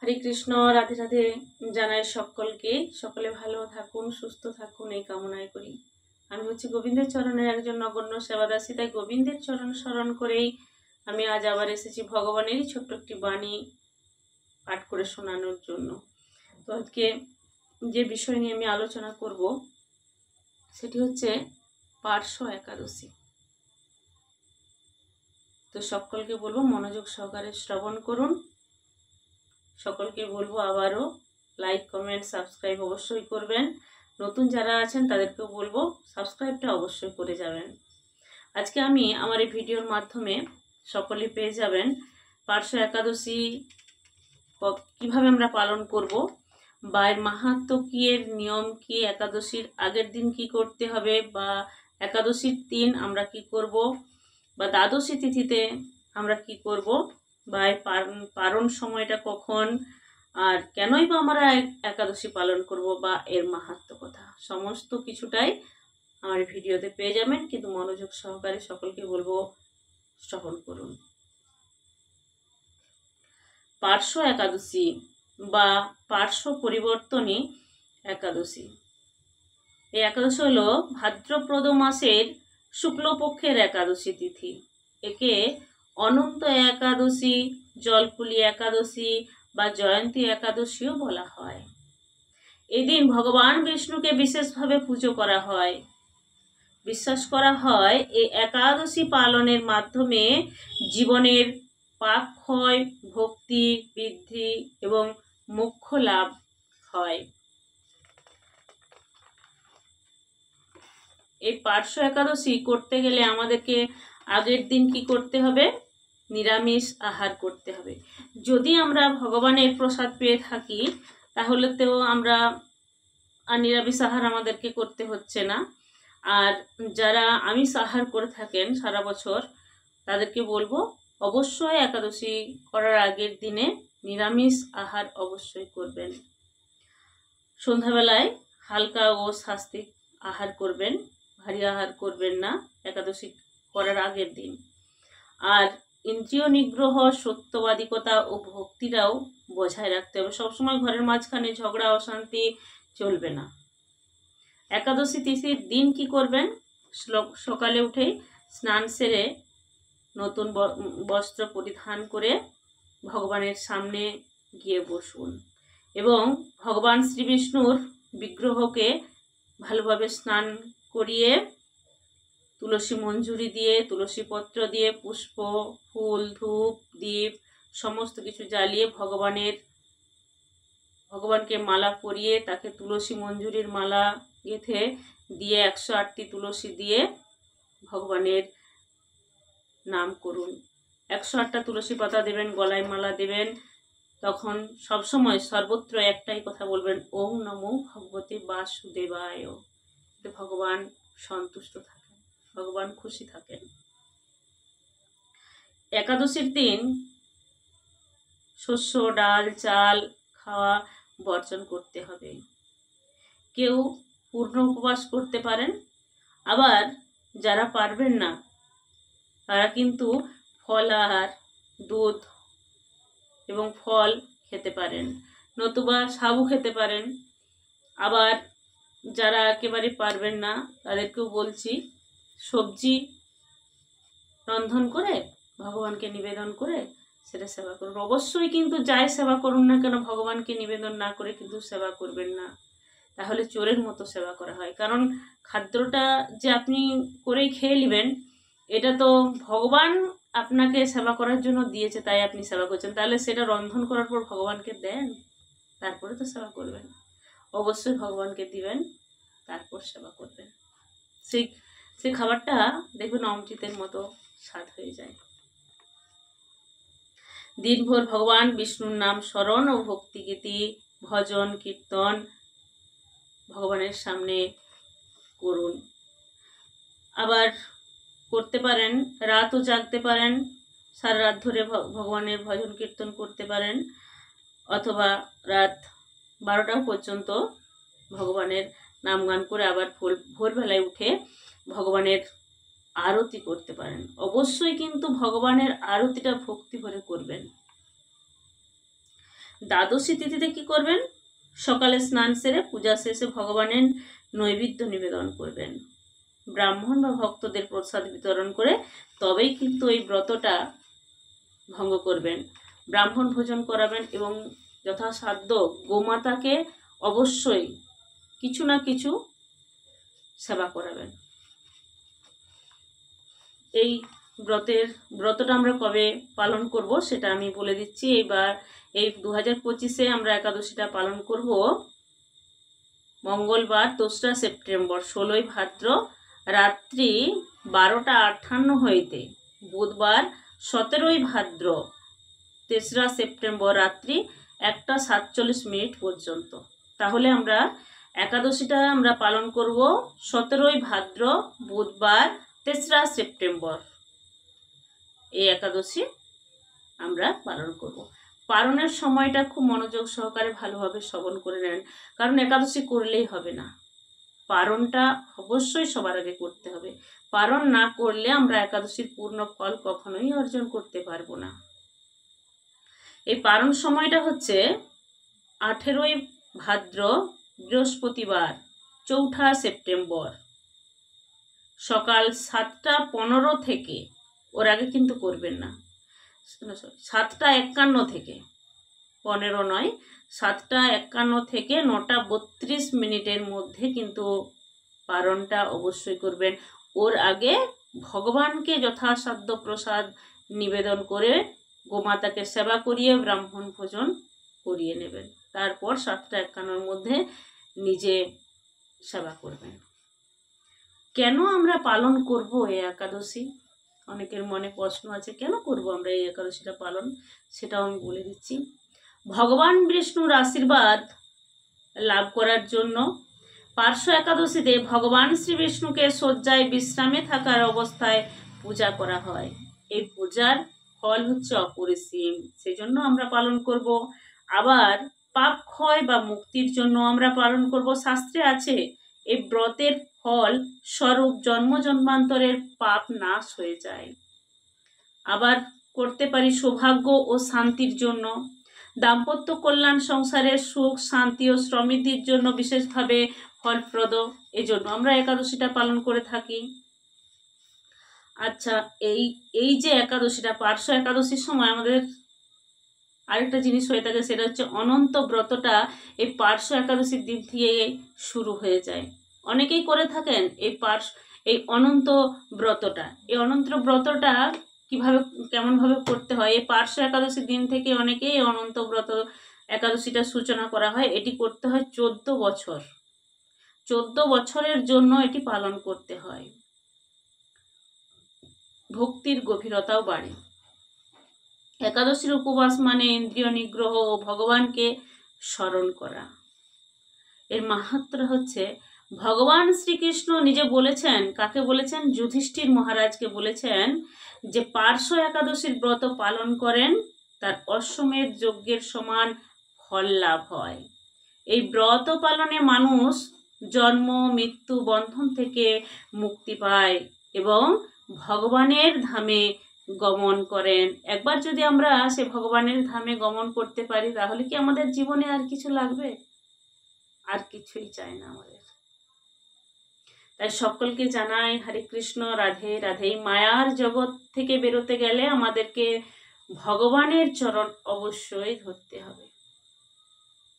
হরে কৃষ্ণ, রাধে রাধে জানাই সকলকে। সকলে ভালো থাকুন, সুস্থ থাকুন এই কামনাই করি। আমি হচ্ছে গোবিন্দের চরণের একজন নগণ্য সেবাদাসী, তাই গোবিন্দের চরণ স্মরণ করেই আমি আজ আবার এসেছি ভগবানেরই ছোট্ট একটি বাণী পাঠ করে শোনানোর জন্য। তো আজকে যে বিষয় নিয়ে আমি আলোচনা করব সেটি হচ্ছে পার্শ্ব একাদশী। তো সকলকে বলবো মনোযোগ সহকারে শ্রবণ করুন। সকলকে বলবো আবারও লাইক, কমেন্ট, সাবস্ক্রাইব অবশ্যই করবেন। নতুন যারা আছেন তাদেরকেও বলবো সাবস্ক্রাইবটা অবশ্যই করে যাবেন। আজকে আমি আমার এই ভিডিওর মাধ্যমে সকলে পেয়ে যাবেন পার্শ্ব একাদশী কিভাবে আমরা পালন করব, বা এর মাহাত্ম্য কি, এর নিয়ম কি, একাদশীর আগের দিন কি করতে হবে, বা একাদশীর দিন আমরা কি করব, বা দ্বাদশী তিথিতে আমরা কি করব, বা পারণ সময়টা কখন, আর কেনই বা আমরা একাদশী পালন করব, বা এর মাহাত্ম্য কথা সমস্ত কিছুটাই আমার ভিডিওতে পেয়ে যাবেন। কিন্তু মনোযোগ সহকারে সকলকে বলবো শ্রবণ করুন। পার্শ্ব একাদশী বা পার্শ্ব পরিবর্তনী একাদশী। এই একাদশী হলো ভাদ্রপদ মাসের শুক্লপক্ষের একাদশী তিথি। একে অনন্ত একাদশী, জলপুলি একাদশী বা জয়ন্তী একাদশীও বলা হয়। এদিন ভগবান বিষ্ণুকে বিশেষভাবে পুজো করা হয়। বিশ্বাস করা হয় এই একাদশী পালনের মাধ্যমে জীবনের পাপ ক্ষয়, ভক্তি বৃদ্ধি এবং মোক্ষ লাভ হয়। এই পার্শ্ব একাদশী করতে গেলে আমাদেরকে আগের দিন কি করতে হবে? নিরামিষ আহার করতে হবে। যদি আমরা ভগবানের প্রসাদ পেয়ে থাকি তাহলে তো আমরা নিরামিষ আহার আমাদেরকে করতে হচ্ছে না। আর যারা আমিষ আহার করে থাকেন সারা বছর তাদেরকে বলবো অবশ্যই একাদশী করার আগের দিনে নিরামিষ আহার অবশ্যই করবেন। সন্ধ্যাবেলায় হালকা ও সাত্ত্বিক আহার করবেন, ভারী আহার করবেন না একাদশী করার আগের দিন। আর ইন্দ্রিয় নিগ্রহ, সত্যবাদিকতা ও ভক্তিটাও বজায় রাখতে হবে। সবসময় ঘরের মাঝখানে ঝগড়া অশান্তি চলবে না। একাদশী তিথির দিন কি করবেন? সকালে উঠে স্নান সেরে নতুন বস্ত্র পরিধান করে ভগবানের সামনে গিয়ে বসুন এবং ভগবান শ্রী বিষ্ণুর বিগ্রহকে ভালোভাবে স্নান করিয়ে তুলসী মঞ্জুরি দিয়ে, তুলসী পত্র দিয়ে, পুষ্প, ফুল, ধূপ, দীপ সমস্ত কিছু জ্বালিয়ে ভগবানকে মালা পরিয়ে তাকে তুলসী মঞ্জুরির মালা গেঁথে দিয়ে 108টি তুলসী দিয়ে ভগবানের নাম করুন। 108টা তুলসী পাতা দেবেন, গলায় মালা দেবেন। তখন সবসময় সর্বত্র একটাই কথা বলবেন, ওম নমো ভগবতে বাসুদেবায়। ভগবান সন্তুষ্ট থাকেন, ভগবান খুশি থাকেন। একাদশীর দিন শস্য, ডাল, চাল খাওয়া বর্জন করতে হবে। কেউ পূর্ণ উপবাস করতে পারেন, আবার যারা পারবেন না তারা কিন্তু ফল আহার, দুধ এবং ফল খেতে পারেন, নতুবা সাবু খেতে পারেন। আবার যারা একেবারে পারবেন না তাদেরকেও বলছি সবজি রন্ধন করে ভগবানকে নিবেদন করে সেটা সেবা করুন। অবশ্যই কিন্তু যাই সেবা করুন না কেন ভগবানকে নিবেদন না করে কিন্তু সেবা করবেন না, তাহলে চোরের মতো সেবা করা হয়। কারণ খাদ্যটা যে আপনি করেই খেয়ে নেবেন, এটা তো ভগবান আপনাকে সেবা করার জন্য দিয়েছে, তাই আপনি সেবা করছেন। তাহলে সেটা রন্ধন করার পর ভগবানকে দেন, তারপরে তো সেবা করবেন। অবশ্যই ভগবানকে দিবেন, তারপর সেবা করবেন। সেই খাবারটা দেখবেন অমৃতের মতো স্বাদ হয়ে যায়। দিনভর ভগবান বিষ্ণুর নাম স্মরণ ও ভক্তিগীতি, ভজন, কীর্তন ভগবানের সামনে করুন। আবার করতে পারেন রাতও জাগতে পারেন, সারা রাত ধরে ভগবানের ভজন কীর্তন করতে পারেন, অথবা রাত 12টা পর্যন্ত ভগবানের নাম গান করে আবার ভোরবেলায় উঠে ভগবানের আরতি করতে পারেন। অবশ্যই কিন্তু ভগবানের আরতিটা ভক্তি ভরে করবেন। দ্বাদশী তিথিতে কি করবেন? সকালে স্নান সেরে পূজা শেষে ভগবানের নৈবেদ্য নিবেদন করবেন, ব্রাহ্মণ বা ভক্তদের প্রসাদ বিতরণ করে তবেই কিন্তু এই ব্রতটা ভঙ্গ করবেন। ব্রাহ্মণ ভোজন করাবেন এবং যথাসাধ্য গোমাতাকে অবশ্যই কিছু না কিছু সেবা করাবেন। এই ব্রতটা আমরা কবে পালন করব সেটা আমি বলে দিচ্ছি। এইবার এই 2025-এ আমরা একাদশীটা পালন করব মঙ্গলবার 2রা সেপ্টেম্বর 16ই ভাদ্র রাত্রি 12:58 হইতে বুধবার 17ই ভাদ্র 3রা সেপ্টেম্বর রাত্রি 1:47 পর্যন্ত। তাহলে আমরা একাদশীটা আমরা পালন করব 17ই ভাদ্র বুধবার 3রা সেপ্টেম্বর। এই একাদশী আমরা পালন করব। পালনের সময়টা খুব মনোযোগ সহকারে ভালোভাবে শ্রবণ করে নেন, কারণ একাদশী করলেই হবে না, পালনটা অবশ্যই সবার আগে করতে হবে। পালন না করলে আমরা একাদশীর পূর্ণ ফল কখনোই অর্জন করতে পারবো না। এই পালন সময়টা হচ্ছে 18ই ভাদ্র বৃহস্পতিবার 4ঠা সেপ্টেম্বর সকাল 7:15 থেকে, ওর আগে কিন্তু করবেন না, 7:51 থেকে, 15 নয়, 7:51 থেকে 9:32 মধ্যে কিন্তু পালনটা অবশ্যই করবেন। ওর আগে ভগবানকে যথাসাধ্য প্রসাদ নিবেদন করে গোমাতাকে সেবা করিয়ে ব্রাহ্মণ ভোজন করিয়ে নেবেন। তারপর 7:51 মধ্যে নিজে সেবা করবেন। কেন আমরা পালন করব এই একাদশী? অনেকের মনে প্রশ্ন আছে, কেন করব আমরা এই একাদশীটা পালন, সেটাও আমি বলে দিচ্ছি। ভগবান বিষ্ণুর আশীর্বাদ লাভ করার জন্য পার্শ্ব একাদশীতে ভগবান শ্রী বিষ্ণুকে শয্যায় বিশ্রামে থাকার অবস্থায় পূজা করা হয়। এই পূজার ফল হচ্ছে অপরিসীম, সেজন্য আমরা পালন করব। আবার পাপ ক্ষয় বা মুক্তির জন্য আমরা পালন করব। শাস্ত্রে আছে এই ব্রতের ফল স্বরূপ জন্ম জন্মান্তরের পাপ নাশ হয়ে যায়। আবার করতে পারি সৌভাগ্য ও শান্তির জন্য, দাম্পত্য কল্যাণ, সংসারের সুখ শান্তি ও সমৃদ্ধির জন্য বিশেষভাবে ফলপ্রদ, এই জন্য আমরা একাদশীটা পালন করে থাকি। আচ্ছা, এই যে একাদশীটা, পার্শ্ব একাদশীর সময় আমাদের আরেকটা জিনিস হয়ে থাকে, সেটা হচ্ছে অনন্ত ব্রতটা এই পার্শ্ব একাদশীর দিন থেকে শুরু হয়ে যায়। অনেকেই করে থাকেন এই অনন্ত ব্রতটা। এই অনন্ত ব্রতটা কিভাবে কেমনভাবে করতে হয়, এই পার্শ্ব একাদশীর দিন থেকে অনেকেই অনন্ত ব্রত একাদশীটা সূচনা করা হয়। এটি করতে হয় 14 বছর, 14 বছরের জন্য এটি পালন করতে হয়। ভক্তির গভীরতাও বাড়ে। একাদশীর উপবাস মানে ইন্দ্রিয় নিগ্রহ ও ভগবানকে স্মরণ করা। এর মাহাত্ম্য হচ্ছে ভগবান শ্রীকৃষ্ণ নিজে বলেছেন, কাকে বলেছেন? যুধিষ্ঠির মহারাজকে বলেছেন যে পার্শ্ব একাদশীর ব্রত পালন করেন তার অশ্বমেধ যজ্ঞের সমান ফল লাভ হয়। এই ব্রত পালনে মানুষ জন্ম মৃত্যু বন্ধন থেকে মুক্তি পায় এবং ভগবানের ধামে গমন করেন। একবার যদি আমরা সে ভগবানের ধামে গমন করতে পারি, তাহলে কি আমাদের জীবনে আর কিছু লাগবে? আর কিছুই চাই না আমাদের। তাই সকলকে জানাই হরে কৃষ্ণ, রাধে রাধে। মায়ার জগৎ থেকে বেরোতে গেলে আমাদেরকে ভগবানের চরণ অবশ্যই ধরতে হবে।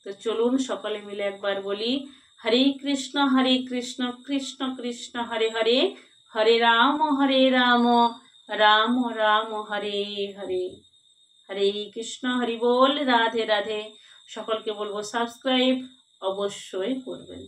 তো চলুন সকলে মিলে একবার বলি, হরে কৃষ্ণ কৃষ্ণ কৃষ্ণ হরে হরে, হরে রাম রাম রাম হরে হরে। হরে কৃষ্ণ, হরি বল, রাধে রাধে। সকলকে বলবো সাবস্ক্রাইব অবশ্যই করবেন।